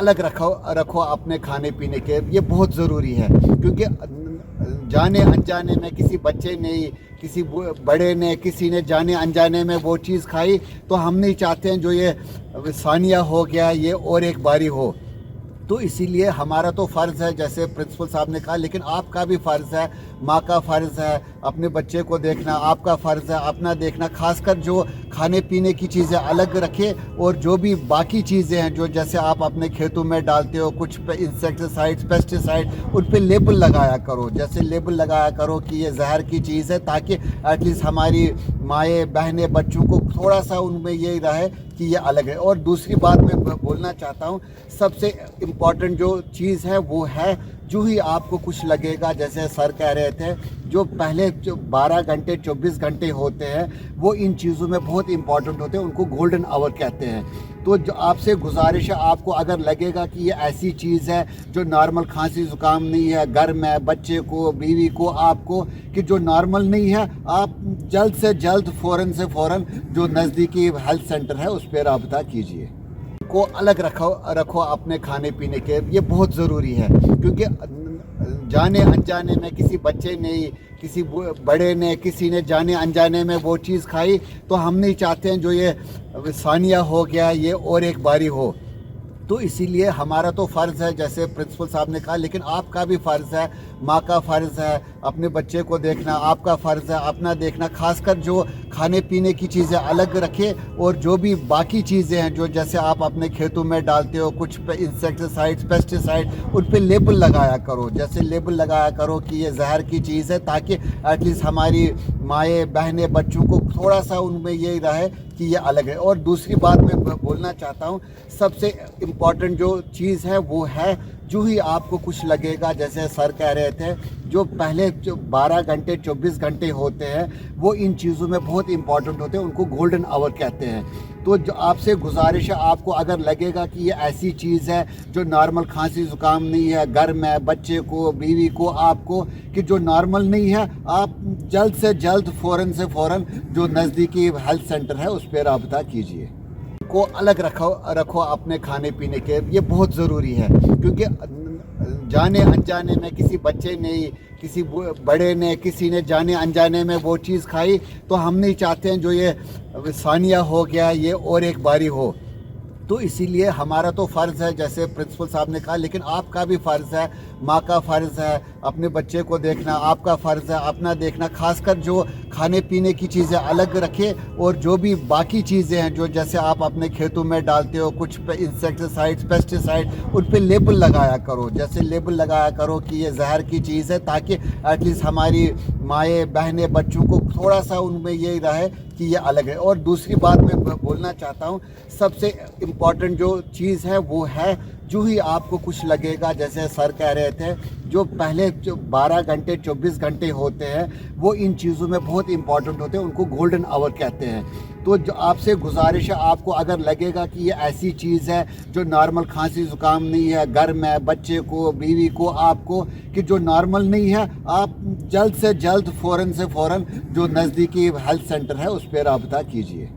अलग रखो रखो अपने खाने पीने के, ये बहुत ज़रूरी है। क्योंकि जाने अनजाने में किसी बच्चे ने, किसी बड़े ने, किसी ने जाने अनजाने में वो चीज़ खाई, तो हम नहीं चाहते हैं जो ये सानिया हो गया ये और एक बारी हो। तो इसीलिए हमारा तो फ़र्ज़ है, जैसे प्रिंसिपल साहब ने कहा, लेकिन आपका भी फ़र्ज़ है, माँ का फ़र्ज़ है अपने बच्चे को देखना, आपका फ़र्ज़ है अपना देखना। खासकर जो खाने पीने की चीज़ें अलग रखें, और जो भी बाकी चीज़ें हैं जो जैसे आप अपने खेतों में डालते हो कुछ इंसेक्टिसाइड्स, पेस्टिसाइड, उन पे लेबल लगाया करो। जैसे लेबल लगाया करो कि ये जहर की चीज़ है, ताकि एटलीस्ट हमारी माएँ बहनें बच्चों को थोड़ा सा उनमें ये रहे कि ये अलग है। और दूसरी बात मैं बोलना चाहता हूँ, सबसे इम्पॉर्टेंट जो चीज़ है वो है, जो ही आपको कुछ लगेगा, जैसे सर कह रहे थे, जो पहले जो 12 घंटे 24 घंटे होते हैं वो इन चीज़ों में बहुत इंपॉर्टेंट होते हैं, उनको गोल्डन आवर कहते हैं। तो जो आपसे गुजारिश है, आपको अगर लगेगा कि ये ऐसी चीज़ है जो नॉर्मल खांसी ज़ुकाम नहीं है, घर में बच्चे को, बीवी को, आपको, कि जो नॉर्मल नहीं है, आप जल्द से जल्द फ़ौरन से फ़ौरन जो नज़दीकी हेल्थ सेंटर है उस पर रब्ता कीजिए। को अलग रखो अपने खाने पीने के, ये बहुत ज़रूरी है। क्योंकि जाने अनजाने में किसी बच्चे ने, किसी बड़े ने, किसी ने जाने अनजाने में वो चीज़ खाई, तो हम नहीं चाहते हैं जो ये सानिया हो गया ये और एक बारी हो। तो इसीलिए हमारा तो फ़र्ज़ है, जैसे प्रिंसिपल साहब ने कहा, लेकिन आपका भी फ़र्ज़ है, माँ का फ़र्ज़ है अपने बच्चे को देखना, आपका फ़र्ज़ है अपना देखना। खासकर जो खाने पीने की चीज़ें अलग रखें, और जो भी बाकी चीज़ें हैं जो जैसे आप अपने खेतों में डालते हो कुछ इंसेक्टिसाइड्स, पेस्टिसाइड, उन पे लेबल लगाया करो। जैसे लेबल लगाया करो कि ये जहर की चीज़ है, ताकि एटलीस्ट हमारी माएँ बहनें बच्चों को थोड़ा सा उनमें ये रहे कि ये अलग है। और दूसरी बात मैं बोलना चाहता हूँ, सबसे इम्पॉर्टेंट जो चीज़ है वो है, जो ही आपको कुछ लगेगा, जैसे सर कह रहे थे, जो पहले जो 12 घंटे 24 घंटे होते हैं वो इन चीज़ों में बहुत इंपॉर्टेंट होते हैं, उनको गोल्डन आवर कहते हैं। तो जो आपसे गुजारिश है, आपको अगर लगेगा कि ये ऐसी चीज़ है जो नॉर्मल खांसी ज़ुकाम नहीं है, घर में बच्चे को, बीवी को, आपको, कि जो नॉर्मल नहीं है, आप जल्द से जल्द फ़ौरन से फ़ौरन जो नज़दीकी हेल्थ सेंटर है उस पर रब्ता कीजिए। को अलग रखो अपने खाने पीने के, ये बहुत ज़रूरी है। क्योंकि जाने अनजाने में किसी बच्चे ने, किसी बड़े ने, किसी ने जाने अनजाने में वो चीज़ खाई, तो हम नहीं चाहते हैं जो ये सानिया हो गया ये और एक बारी हो। तो इसीलिए हमारा तो फ़र्ज़ है, जैसे प्रिंसिपल साहब ने कहा, लेकिन आपका भी फ़र्ज़ है, माँ का फ़र्ज़ है अपने बच्चे को देखना, आपका फ़र्ज़ है अपना देखना। खासकर जो खाने पीने की चीज़ें अलग रखें, और जो भी बाकी चीज़ें हैं जो जैसे आप अपने खेतों में डालते हो कुछ इंसेक्टिसाइड्स, पेस्टिसाइड, उन पे लेबल लगाया करो। जैसे लेबल लगाया करो कि ये जहर की चीज़ है, ताकि एटलीस्ट हमारी माएँ बहनें बच्चों को थोड़ा सा उनमें ये रहे कि ये अलग है। और दूसरी बात मैं बोलना चाहता हूँ, सबसे इम्पॉर्टेंट जो चीज़ है वो है, जो ही आपको कुछ लगेगा, जैसे सर कह रहे थे, जो पहले जो 12 घंटे 24 घंटे होते हैं वो इन चीज़ों में बहुत इंपॉर्टेंट होते हैं, उनको गोल्डन आवर कहते हैं। तो जो आपसे गुजारिश है, आपको अगर लगेगा कि ये ऐसी चीज़ है जो नॉर्मल खांसी ज़ुकाम नहीं है, घर में बच्चे को, बीवी को, आपको, कि जो नॉर्मल नहीं है, आप जल्द से जल्द फ़ौरन से फ़ौरन जो नज़दीकी हेल्थ सेंटर है उस पर रब्ता कीजिए।